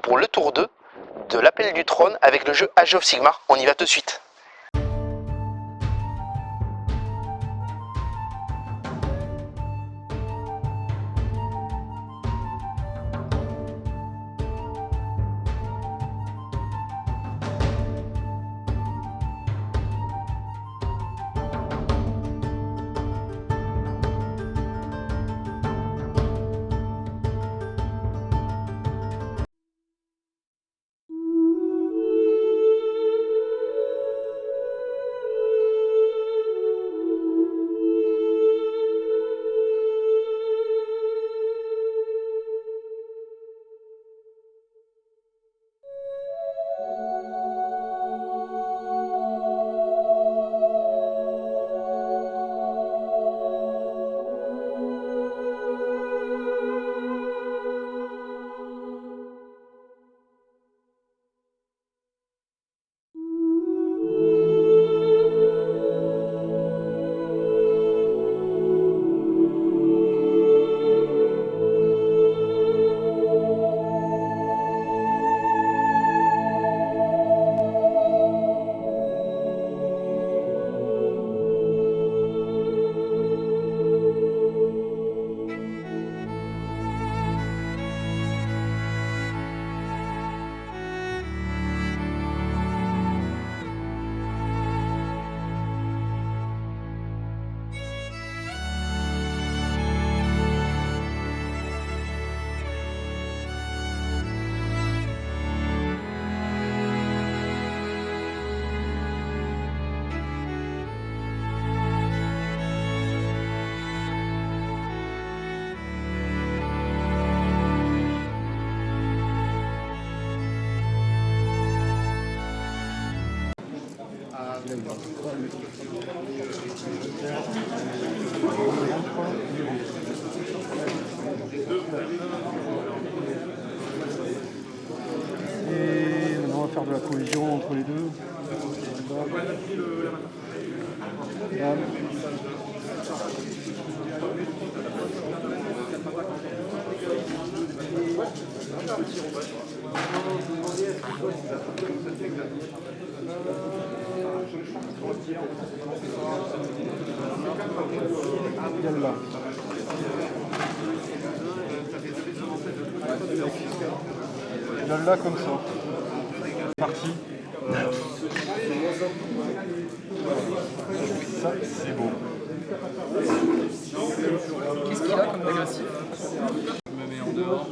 pour le tour 2 de l'Appel du Trône avec le jeu Age of Sigmar. On y va tout de suite. Et maintenant on va faire de la cohésion entre les deux. Yalla. Yalla comme ça. Parti. Ça, c'est beau. Qu'est-ce qu'il a comme agressif? Je me mets en dehors.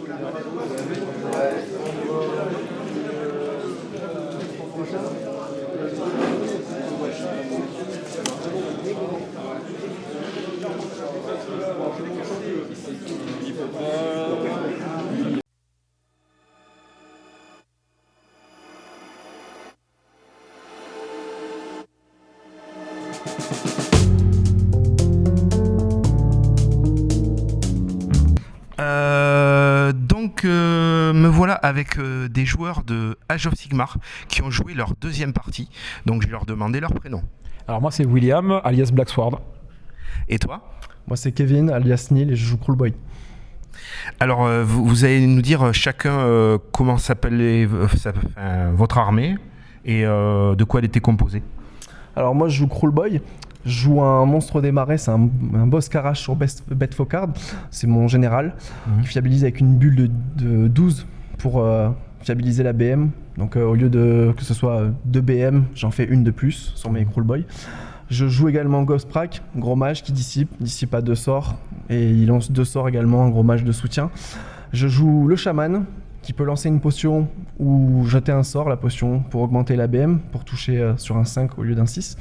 Il peut pas... Me voilà avec des joueurs de Age of Sigmar qui ont joué leur deuxième partie. Donc je vais leur demander leur prénom. Alors moi c'est William, alias Blacksword. Et toi? Moi c'est Kevin, alias Neil, et je joue Cruelboy. Alors vous allez nous dire chacun comment s'appelle votre armée et de quoi elle était composée. Alors moi je joue Cruelboy. Je joue un monstre des marais, c'est un boss Karash sur Bedfocard. C'est mon général qui fiabilise avec une bulle de 12 pour fiabiliser la BM. Donc au lieu de que ce soit 2 BM, j'en fais une de plus sur mes Cruelboy. Je joue également Ghostprak, gros mage qui dissipe à 2 sorts et il lance 2 sorts également, un gros mage de soutien. Je joue le chaman qui peut lancer une potion ou jeter un sort, la potion, pour augmenter la BM, pour toucher sur un 5 au lieu d'un 6.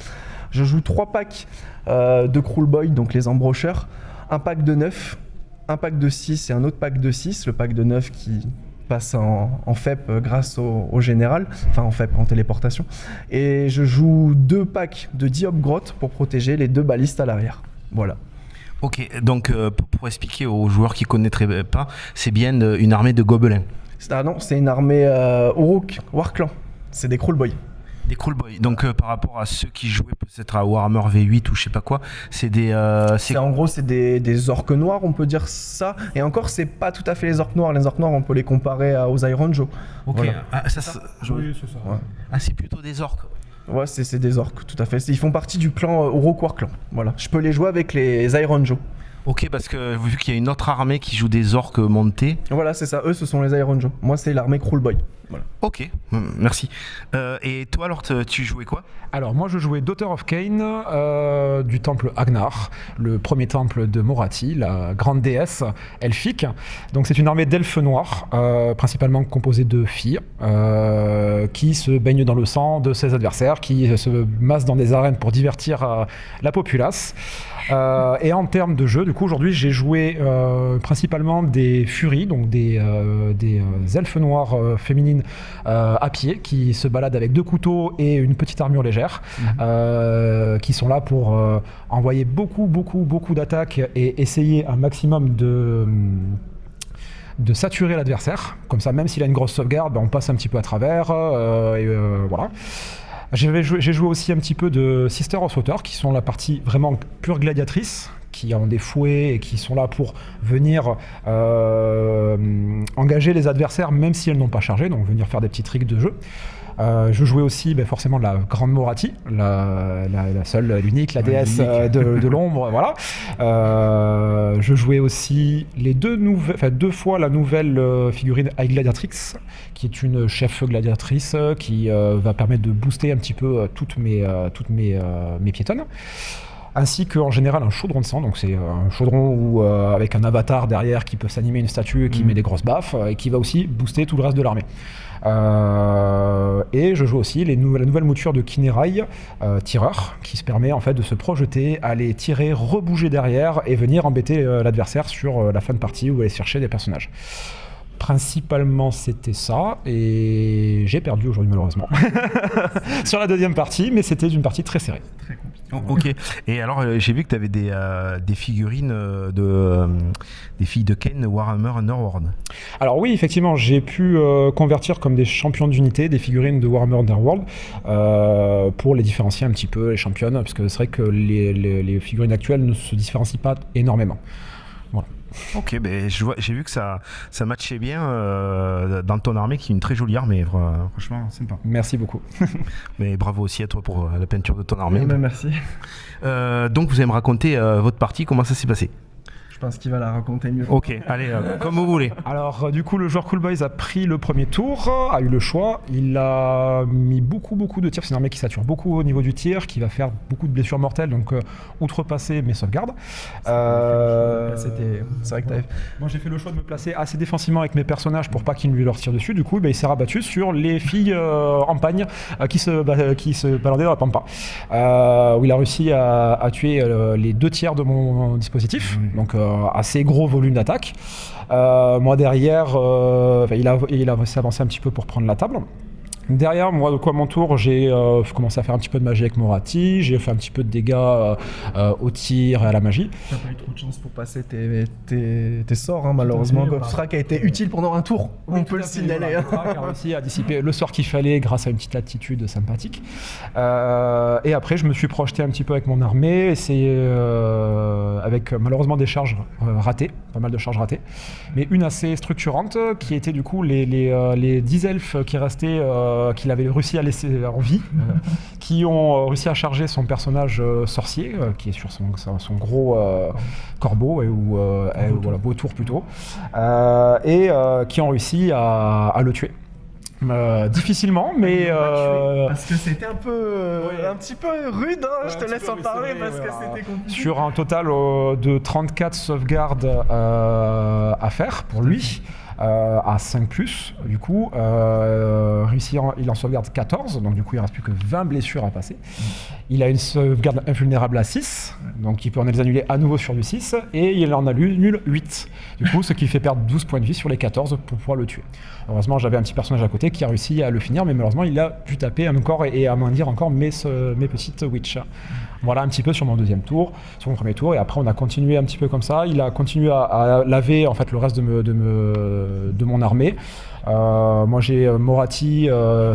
Je joue 3 packs de Cruelboy, donc les embrocheurs, un pack de 9, un pack de 6 et un autre pack de 6, le pack de 9 qui passe en FEP grâce au général, enfin en FEP, en téléportation. Et je joue 2 packs de Diop Grotte pour protéger les 2 balistes à l'arrière. Voilà. Ok, donc pour expliquer aux joueurs qui ne connaîtraient pas, c'est bien une armée de gobelins. Ah non, c'est une armée Uruk, Warclan, c'est des Cruelboy. Des Kruleboy. Donc par rapport à ceux qui jouaient peut-être à Warhammer V8 ou je sais pas quoi, c'est des... En gros, c'est des orques noirs, on peut dire ça. Et encore, c'est pas tout à fait les orques noirs. Les orques noirs, on peut les comparer aux Iron Joe. Ok. Voilà. Ah, Oui, c'est ça. Ouais. Ah, c'est plutôt des orques. Ouais, c'est des orques, tout à fait. Ils font partie du clan Oroquar clan. Voilà. Je peux les jouer avec les Iron Joe. Ok, parce que vu qu'il y a une autre armée qui joue des orques montés. Voilà, c'est ça. Eux, ce sont les Iron Joe. Moi, c'est l'armée Kruleboy. Voilà. Ok, merci. Et toi alors, tu jouais quoi? Alors moi je jouais Daughter of Cain du temple Agnar, le premier temple de Morathi, la grande déesse elfique. Donc c'est une armée d'elfes noirs, principalement composée de filles, qui se baignent dans le sang de ses adversaires, qui se massent dans des arènes pour divertir la populace. Et en termes de jeu, du coup aujourd'hui j'ai joué principalement des furies, donc des elfes noirs féminines à pied, qui se baladent avec 2 couteaux et une petite armure légère, qui sont là pour envoyer beaucoup d'attaques et essayer un maximum de saturer l'adversaire. Comme ça, même s'il a une grosse sauvegarde, on passe un petit peu à travers. Voilà. J'ai joué aussi un petit peu de Sister of Water, qui sont la partie vraiment pure gladiatrice, qui ont des fouets et qui sont là pour venir engager les adversaires même si elles n'ont pas chargé, donc venir faire des petits tricks de jeu. Je jouais aussi forcément la grande Morathi, la seule, l'unique, la déesse de l'ombre, voilà. Je jouais aussi les 2 fois la nouvelle figurine High Gladiatrix, qui est une chef gladiatrice qui va permettre de booster un petit peu toutes mes piétonnes. Ainsi qu'en général un chaudron de sang, donc c'est un chaudron avec un avatar derrière qui peut s'animer une statue et qui met des grosses baffes et qui va aussi booster tout le reste de l'armée. Et je joue aussi la nouvelle mouture de Kinerai, tireur, qui se permet en fait de se projeter, aller tirer, rebouger derrière et venir embêter l'adversaire sur la fin de partie ou aller chercher des personnages. Principalement c'était ça, et j'ai perdu aujourd'hui malheureusement sur la deuxième partie, mais c'était une partie très serrée. Très compliqué. Oh, ok. Et alors j'ai vu que tu avais des figurines des filles de Cain Warhammer Underworld. Alors oui, effectivement, j'ai pu convertir comme des champions d'unité des figurines de Warhammer Underworld pour les différencier un petit peu, les championnes, parce que c'est vrai que les figurines actuelles ne se différencient pas énormément. Voilà. Ok, j'ai vu que ça matchait bien dans ton armée, qui est une très jolie armée, franchement sympa. Merci beaucoup. Mais bravo aussi à toi pour la peinture de ton armée. Merci. Donc vous allez me raconter votre partie, comment ça s'est passé? Je pense qu'il va la raconter mieux. Ok, allez, comme vous voulez. Alors du coup, le joueur Kruleboy a pris le premier tour, a eu le choix. Il a mis beaucoup de tirs. C'est une armée qui sature beaucoup au niveau du tir, qui va faire beaucoup de blessures mortelles, donc outrepasser mes sauvegardes. C'est vrai que Moi j'ai fait le choix de me placer assez défensivement avec mes personnages pour pas qu'ils ne lui leur tirent dessus. Du coup, il s'est rabattu sur les filles en pagne qui se baladaient dans la pampa. Où il a réussi à tuer les 2 tiers de mon dispositif. Donc assez gros volume d'attaque. Moi derrière, il a avancé un petit peu pour prendre la table. Derrière, moi, à mon tour, j'ai commencé à faire un petit peu de magie avec Morathi, j'ai fait un petit peu de dégâts au tir et à la magie. T'as pas eu trop de chance pour passer tes sorts, hein, malheureusement. Gobstrak a été utile pendant un tour, on peut le signaler. Gobstrak a réussi à dissiper le sort qu'il fallait grâce à une petite attitude sympathique. Et après, je me suis projeté un petit peu avec mon armée, avec malheureusement des charges ratées, pas mal de charges ratées, mais une assez structurante qui était du coup les 10 elfes qui restaient, qu'il avait réussi à laisser en vie, qui ont réussi à charger son personnage sorcier, qui est sur son gros corbeau, voilà, vautour plutôt, et qui ont réussi à le tuer. Difficilement, mais parce que c'était un petit peu rude, hein, je te laisse en parler parce que c'était compliqué. Sur un total de 34 sauvegardes à faire pour lui. À 5+, du coup, il en sauvegarde 14, donc du coup il ne reste plus que 20 blessures à passer. Il a une sauvegarde invulnérable à 6, donc il peut en les annuler à nouveau sur du 6, et il en a nul 8, du coup ce qui fait perdre 12 points de vie sur les 14 pour pouvoir le tuer. Heureusement j'avais un petit personnage à côté qui a réussi à le finir, mais malheureusement il a pu taper encore et amandir encore mes petites witch. Voilà un petit peu sur mon deuxième tour, sur mon premier tour, et après on a continué un petit peu comme ça. Il a continué à laver en fait le reste de mon armée. Moi j'ai Moratti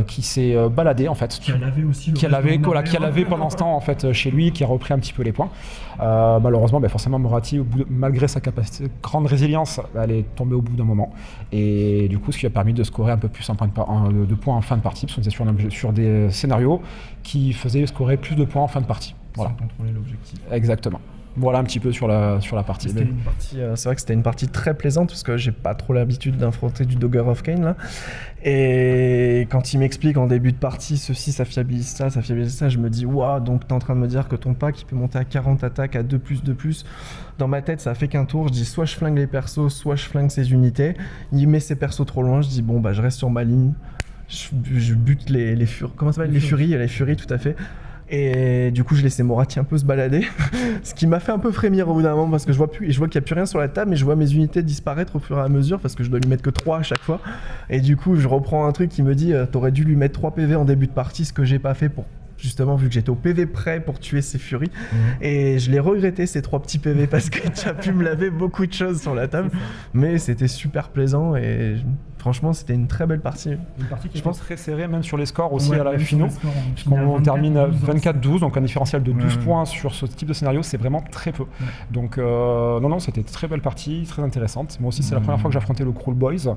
qui s'est baladé en fait, Qui a lavé aussi. qui a lavé pendant ce temps en fait chez lui, qui a repris un petit peu les points. Malheureusement, forcément Moratti, malgré sa capacité, grande résilience, elle est tombée au bout d'un moment. Et du coup, ce qui a permis de scorer un peu plus de points en fin de partie, parce qu'on était sur des scénarios qui faisaient scorer plus de points en fin de partie. Voilà. Sans contrôler l'objectif. Exactement. Voilà un petit peu sur la partie. C'était une partie, c'est vrai que c'était une partie très plaisante parce que j'ai pas trop l'habitude d'affronter du Dogger of Cain là. Et quand il m'explique en début de partie ceci, ça fiabilise ça, je me dis waouh, donc t'es en train de me dire que ton pack il peut monter à 40 attaques à 2+2+. Dans ma tête, ça fait qu'un tour. Je dis soit je flingue les persos, soit je flingue ses unités. Il met ses persos trop loin. Je dis bon je reste sur ma ligne. Je bute les furies. Comment ça s'appelle ? Les furies, tout à fait. Et du coup, je laissais Moratti un peu se balader, ce qui m'a fait un peu frémir au bout d'un moment parce que je vois qu'il n'y a plus rien sur la table, mais je vois mes unités disparaître au fur et à mesure parce que je dois lui mettre que 3 à chaque fois. Et du coup, je reprends un truc qui me dit t'aurais dû lui mettre 3 PV en début de partie, ce que j'ai pas fait pour justement vu que j'étais au PV prêt pour tuer ces furies. Et je l'ai regretté ces 3 petits PV parce que tu as pu me laver beaucoup de choses sur la table, mais c'était super plaisant et franchement c'était une très belle partie. Une partie qui je pense très serrée même sur les scores aussi à la finaux, puisqu'on termine 24-12, donc un différentiel de 12 points sur ce type de scénario, c'est vraiment très peu. Donc non, c'était une très belle partie, très intéressante. Moi aussi c'est la première fois que j'affrontais le Cruel Boys,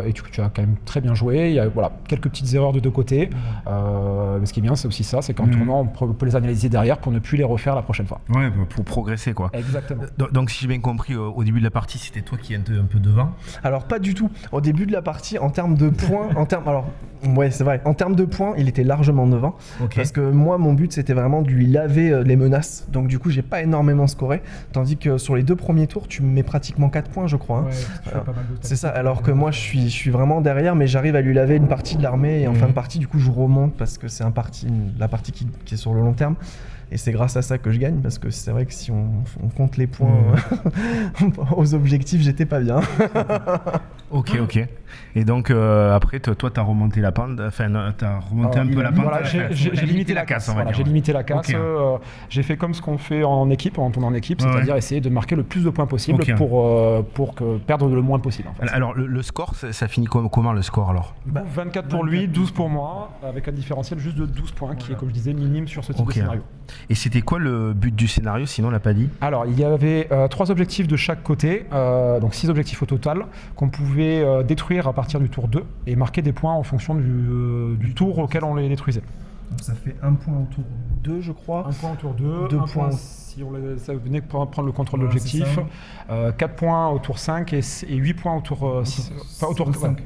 et tu as quand même très bien joué. Il y a quelques petites erreurs de deux côtés, mais ce qui est bien c'est aussi ça, c'est qu'en tournant on peut les analyser derrière pour ne plus les refaire la prochaine fois. Ouais, pour progresser quoi. Exactement. Donc si j'ai bien compris, au début de la partie c'était toi qui étais un peu devant. Alors pas du tout. Au début de la partie, en termes de points, en termes de points, il était largement devant. Okay. Parce que moi, mon but, c'était vraiment de lui laver les menaces. Donc du coup, j'ai pas énormément scoré. Tandis que sur les 2 premiers tours, tu me mets pratiquement 4 points, je crois. C'est ça. Alors que moi, je suis vraiment derrière, mais j'arrive à lui laver une partie de l'armée. Et en fin de partie, du coup, je remonte parce que c'est la partie qui est sur le long terme. Et c'est grâce à ça que je gagne, parce que c'est vrai que si on compte les points aux objectifs, j'étais pas bien. Ok. Et donc après, toi, t'as remonté la pente, t'as remonté un peu la pente. Voilà, j'ai limité la casse. J'ai limité la casse. Okay. J'ai fait comme ce qu'on fait en équipe, en tournant en équipe, c'est-à-dire essayer de marquer le plus de points possible pour perdre le moins possible. En fait. Alors le score, ça finit comment le score alors ? 24 pour lui, 12 pour moi, avec un différentiel juste de 12 points, qui est comme je disais minime sur ce type de scénario. Et c'était quoi le but du scénario, sinon on l'a pas dit ? Alors il y avait 3 objectifs de chaque côté, donc 6 objectifs au total, qu'on pouvait détruire à partir du tour 2 et marquer des points en fonction du tour auquel on les détruisait. Donc ça fait 1 point au tour 2, je crois. 1 point au tour 2, 2 1 points si ça venait prendre le contrôle de l'objectif, 4 points au tour 5 et 8 points au tour 6. Enfin, au tour 5.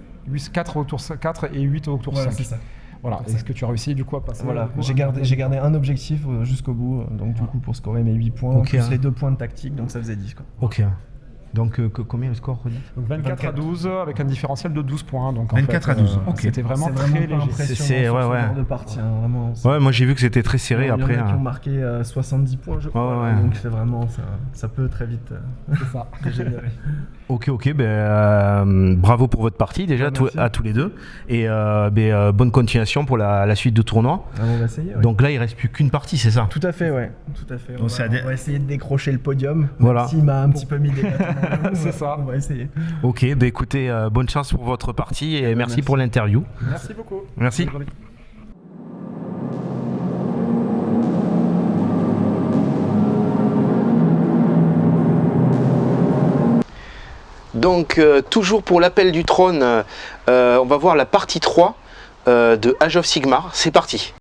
4 au tour 4 et 8 au tour 5. C'est ça. Voilà, est-ce que tu as réussi du coup à passer ? Voilà, j'ai gardé un objectif jusqu'au bout, donc du coup pour scorer mes 8 points, plus les 2 points de tactique, donc ça faisait 10 quoi. Ok. Donc combien le score, redit ? 24 à 12 avec un différentiel de 12 points. Donc, 24 à 12, ok. C'était vraiment très léger. C'est de partie, vraiment. Ouais, moi j'ai vu que c'était très serré après. Il y en a qui ont marqué 70 points, je crois. Donc c'est vraiment, ça peut très vite dégénérer. Ok, bravo pour votre partie déjà à tous les deux. Et bonne continuation pour la suite du tournoi. On va essayer. Donc là, il reste plus qu'une partie, c'est ça ? Tout à fait, ouais. Tout à fait. Donc on va essayer de décrocher le podium. Voilà. S'il m'a un petit peu mis des bâtons dans le c'est ça. On va essayer. Ok, écoutez, bonne chance pour votre partie et merci pour l'interview. Merci beaucoup. Merci. Donc, toujours pour l'appel du trône, on va voir la partie 3 de Age of Sigmar. C'est parti.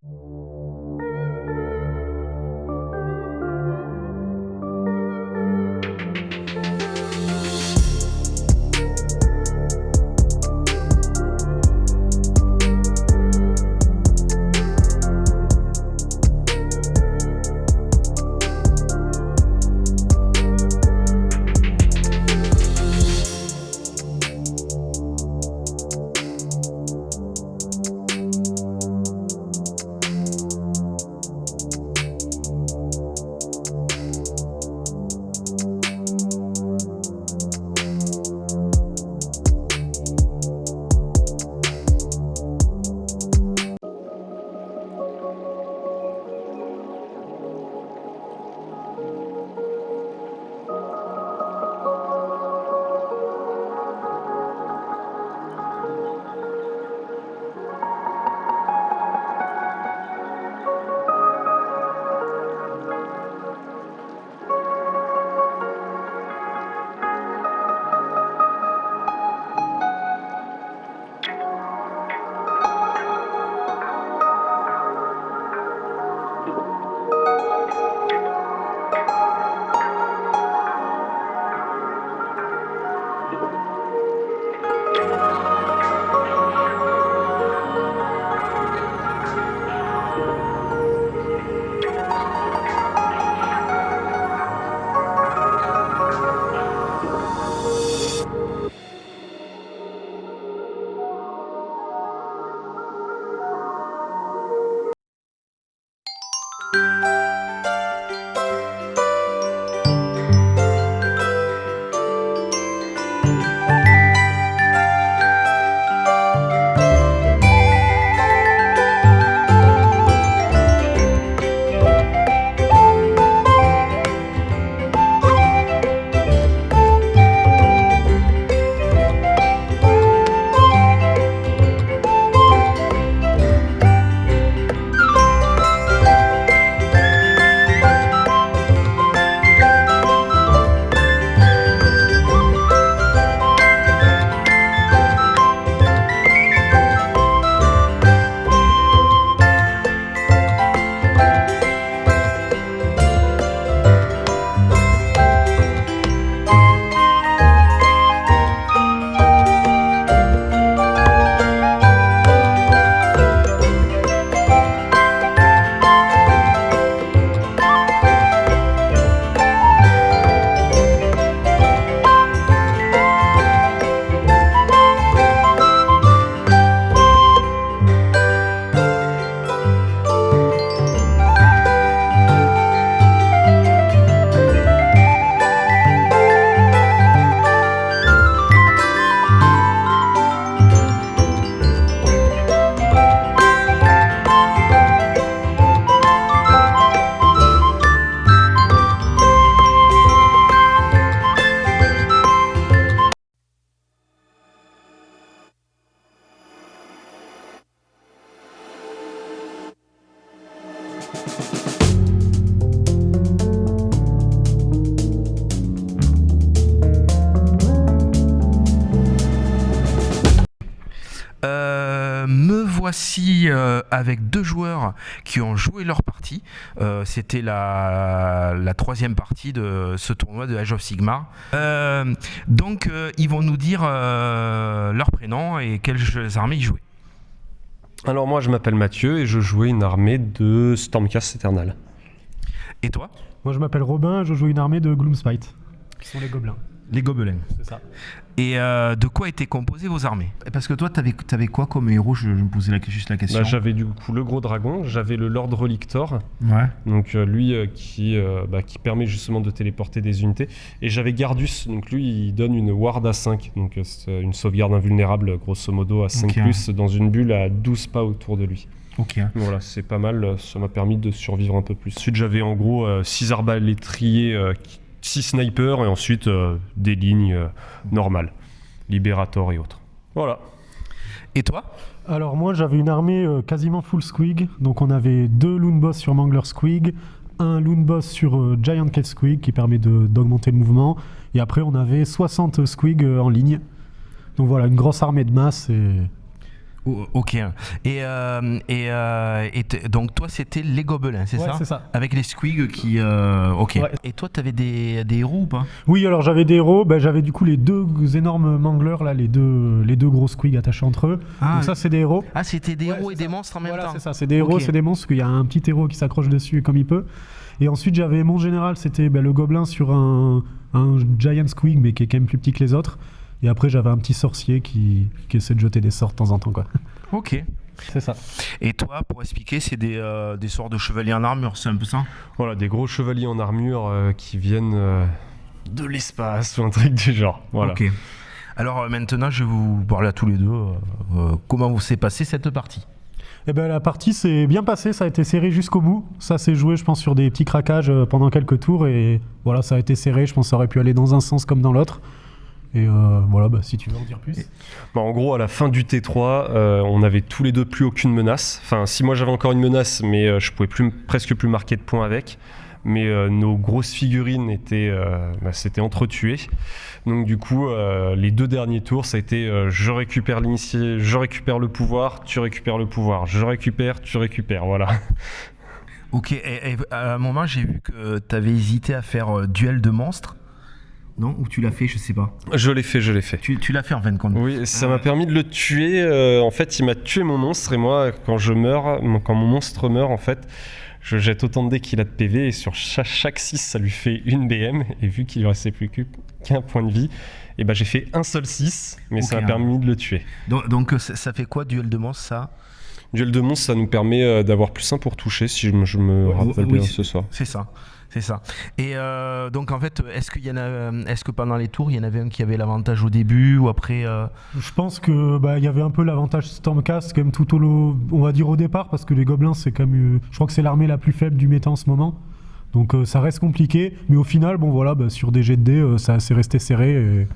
Me voici avec 2 joueurs qui ont joué leur partie. C'était la 3e partie de ce tournoi de Age of Sigmar. Donc ils vont nous dire leur prénom et quelles armées ils jouaient. Alors moi je m'appelle Mathieu et je jouais une armée de Stormcast Eternal. Et toi? Moi je m'appelle Robin, je joue une armée de Gloomspite, qui sont les gobelins. Les gobelins. C'est ça. Et de quoi étaient composées vos armées? Parce que toi, t'avais quoi comme héros? Je me posais juste la question. J'avais du coup le gros dragon, j'avais le Lord Relictor, Ouais. donc lui qui permet justement de téléporter des unités, et j'avais Gardus, donc lui il donne une ward à 5, donc c'est une sauvegarde invulnérable grosso modo à 5 plus dans une bulle à 12 pas autour de lui. Ok. Voilà, c'est pas mal, ça m'a permis de survivre un peu plus. Ensuite j'avais en gros 6 arbalétriers 6 snipers et ensuite des lignes normales, Liberator et autres. Voilà. Et toi? Alors moi j'avais une armée quasiment full squig, donc on avait 2 loon boss sur Mangler Squig, un loon boss sur Giant Cave Squig qui permet d'augmenter le mouvement, et après on avait 60 squig en ligne. Donc voilà, une grosse armée de masse et... Ok. Donc toi c'était les gobelins, c'est Ouais, ça? c'est ça. Avec les squigs qui... Ok. Ouais. Et toi t'avais des héros ou pas? Oui, alors j'avais des héros, j'avais du coup les 2 énormes manglers là, les deux gros squigs attachés entre eux. Ah, Donc ça c'est des héros. Ah, c'était des Ouais, héros c'est et des ça. monstres en même Voilà, temps. c'est ça, c'est des héros, Ok. c'est des monstres, parce qu'il y a un petit héros qui s'accroche dessus comme il peut. Et ensuite j'avais mon général, c'était le gobelin sur un giant squig, mais qui est quand même plus petit que les autres. Et après j'avais un petit sorcier qui essaie de jeter des sorts de temps en temps, quoi. Ok. C'est ça. Et toi, pour expliquer, c'est des sorts de chevaliers en armure, c'est un peu ça? Voilà, des gros chevaliers en armure qui viennent de l'espace ou un truc du genre. Voilà. Ok. Alors maintenant, je vais vous parler à tous les deux comment vous s'est passée cette partie. Eh ben, la partie s'est bien passée, ça a été serré jusqu'au bout. Ça s'est joué, je pense, sur des petits craquages pendant quelques tours. Et voilà, ça a été serré. Je pense que ça aurait pu aller dans un sens comme dans l'autre. Et voilà, si tu veux en dire plus. En gros, à la fin du T3, on avait tous les deux plus aucune menace. Enfin, si moi j'avais encore une menace, mais je pouvais presque plus marquer de points avec. Mais nos grosses figurines s'étaient entretuées. Donc du coup, les 2 derniers tours, ça a été je récupère l'initié, je récupère le pouvoir, tu récupères le pouvoir, je récupère, tu récupères, voilà. Ok, et à un moment, j'ai vu que tu avais hésité à faire duel de monstres. Non? Ou tu l'as fait, je sais pas. Je l'ai fait. Tu l'as fait en fin de compte. Oui, ça m'a permis de le tuer. En fait, il m'a tué mon monstre et moi, quand mon monstre meurt, en fait, je jette autant de dés qu'il a de PV et sur chaque 6, ça lui fait une BM. Et vu qu'il ne restait plus qu'un point de vie, et j'ai fait un seul 6, mais ça m'a permis de le tuer. Donc ça fait quoi, duel de monstres, ça? Duel de monstres, ça nous permet d'avoir +1 pour toucher, si je me rappelle bien ce soir. C'est ça. Et donc en fait, est-ce que pendant les tours, il y en avait un qui avait l'avantage au début ou après Je pense que il y avait un peu l'avantage Stormcast quand même on va dire au départ, parce que les gobelins c'est quand même, je crois que c'est l'armée la plus faible du méta en ce moment. Donc ça reste compliqué, mais au final, sur des jets de dés, ça s'est resté serré. Et...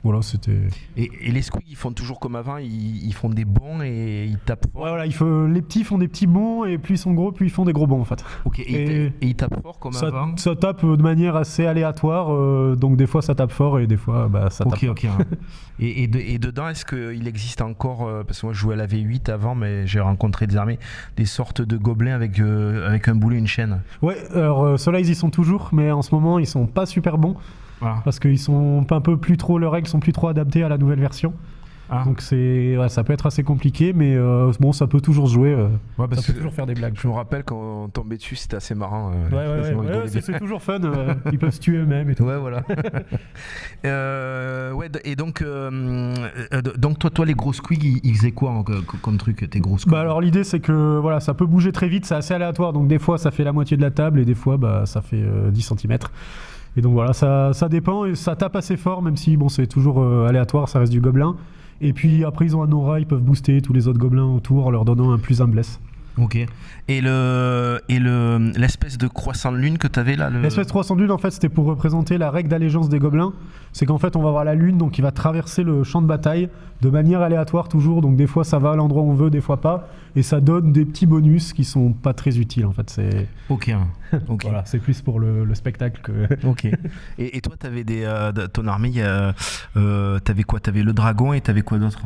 Voilà, c'était... Et les squigs, ils font toujours comme avant, ils font des bonds et ils tapent fort. Ouais, voilà, les petits font des petits bonds, et plus ils sont gros, plus ils font des gros bonds, en fait. Ok, et ils tapent fort comme avant. Ça tape de manière assez aléatoire, donc des fois ça tape fort, et des fois ça tape. Ok. et dedans, est-ce qu'il existe encore, parce que moi je jouais à la V8 avant, mais j'ai rencontré des armées, des sortes de gobelins avec un boulet et une chaîne? Ouais, alors ceux-là ils y sont toujours, mais en ce moment ils sont pas super bons. Voilà. Parce qu'ils sont un peu plus trop, leurs règles sont plus trop adaptées à la nouvelle version. Donc ça peut être assez compliqué, mais ça peut toujours se jouer. Ouais, ça peut toujours faire des blagues. Je me rappelle quand on tombait dessus, c'était assez marrant. Ouais, c'est toujours fun. Ils peuvent se tuer eux-mêmes et tout. Ouais, voilà. Et donc toi, les gros squigs, ils faisaient quoi comme truc, tes gros squigs? Alors l'idée c'est que ça peut bouger très vite, c'est assez aléatoire. Donc des fois ça fait la moitié de la table et des fois ça fait 10 cm. Et donc voilà, ça dépend et ça tape assez fort, même si c'est toujours aléatoire, ça reste du gobelin. Et puis après ils ont un aura, ils peuvent booster tous les autres gobelins autour en leur donnant un bless. Ok. Et l'espèce de croissant de lune que tu avais là L'espèce de croissant de lune, en fait, c'était pour représenter la règle d'allégeance des gobelins. C'est qu'en fait, on va avoir la lune, donc il va traverser le champ de bataille de manière aléatoire toujours. Donc des fois, ça va à l'endroit où on veut, des fois pas. Et ça donne des petits bonus qui sont pas très utiles, en fait. C'est Ok. Ok. voilà, c'est plus pour le spectacle que. Ok. Et toi, t'avais ton armée, t'avais quoi? T'avais le dragon et t'avais quoi d'autre?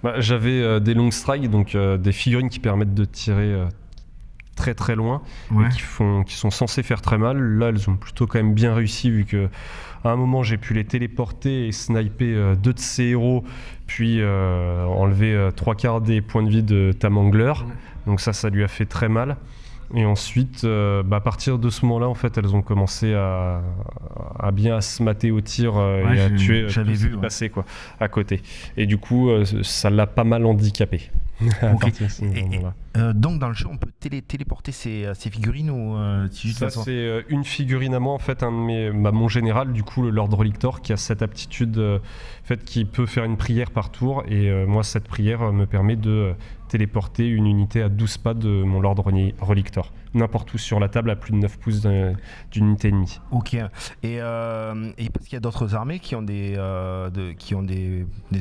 Bah, j'avais des long strikes, donc des figurines qui permettent de tirer très très loin Ouais. et qui sont censées faire très mal. Là, elles ont plutôt quand même bien réussi vu que à un moment j'ai pu les téléporter et sniper 2 de ces héros, puis enlever 3/4 des points de vie de Tamangler. Donc ça lui a fait très mal. Et ensuite, à partir de ce moment-là, en fait, elles ont commencé à bien se mater au tir et à tuer j'avais tout ce vu, qui ouais. passait quoi, à côté. Et du coup, ça l'a pas mal handicapé. À Ok. partir de ce moment-là. Donc dans le jeu, on peut téléporter ces figurines ou c'est juste Ça, à toi? c'est une figurine à moi, en fait, mon général, du coup, le Lord Relictor, qui a cette aptitude, en fait, qui peut faire une prière par tour. Et moi, cette prière me permet de téléporter une unité à 12 pas de mon Lord Relictor. N'importe où sur la table, à plus de 9 pouces d'une unité ennemie. Ok. Et parce qu'il y a d'autres armées qui ont des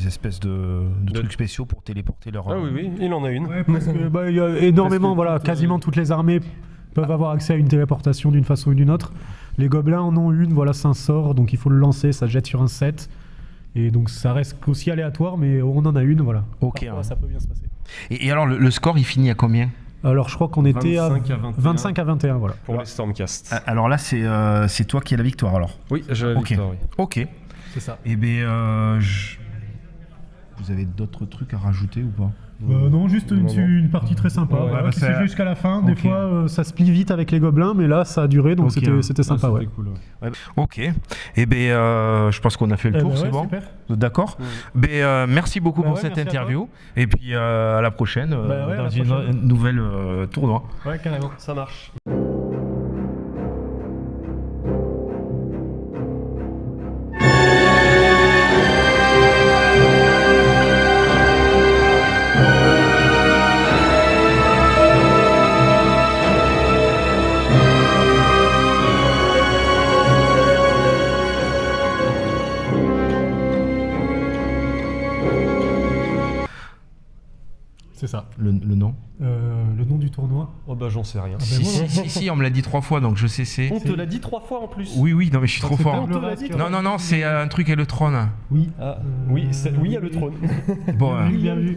espèces de trucs spéciaux pour téléporter leur. Ah oui, il en a une. Ouais, parce que, il y a énormément, voilà, quasiment toutes les armées peuvent avoir accès à une téléportation d'une façon ou d'une autre. Les gobelins en ont une, voilà, c'est un sort, donc il faut le lancer, ça jette sur un set. Et donc ça reste aussi aléatoire, mais on en a une, voilà. Ok. Parfois, ça peut bien se passer. Et alors le score, il finit à combien? Alors je crois qu'on était à 25 à 21. 25 à 21, voilà. Pour les Stormcast. Alors là, c'est toi qui as la victoire alors. Oui, j'ai la Ok. victoire, oui. Ok. C'est ça. Et vous avez d'autres trucs à rajouter ou pas? Non, juste Non. une partie très sympa, Ouais, voilà, bah, qui c'est- se fait jusqu'à la fin. Des Ok. fois, ça se plie vite avec les gobelins, mais là, ça a duré, donc Ok. c'était sympa, ouais. Cool, ouais. Ok. Et je pense qu'on a fait le tour, c'est bon. Super. D'accord. Merci beaucoup Bah pour ouais, cette merci à interview. Et puis à la prochaine Bah ouais, à dans la une prochaine. nouvelle tournoi. Ouais, carrément. Ça marche. C'est ça. Le nom. Le nom du tournoi. Oh bah j'en sais rien. ben Si, voilà. si, on me l'a dit 3 fois, donc je sais c'est. On te l'a dit 3 fois en plus. Oui, non mais je suis trop C'est fort. Table Rase, Non, c'est un truc et le trône. Oui. Oui, il y a le trône. Bon, Bien vu, bien vu.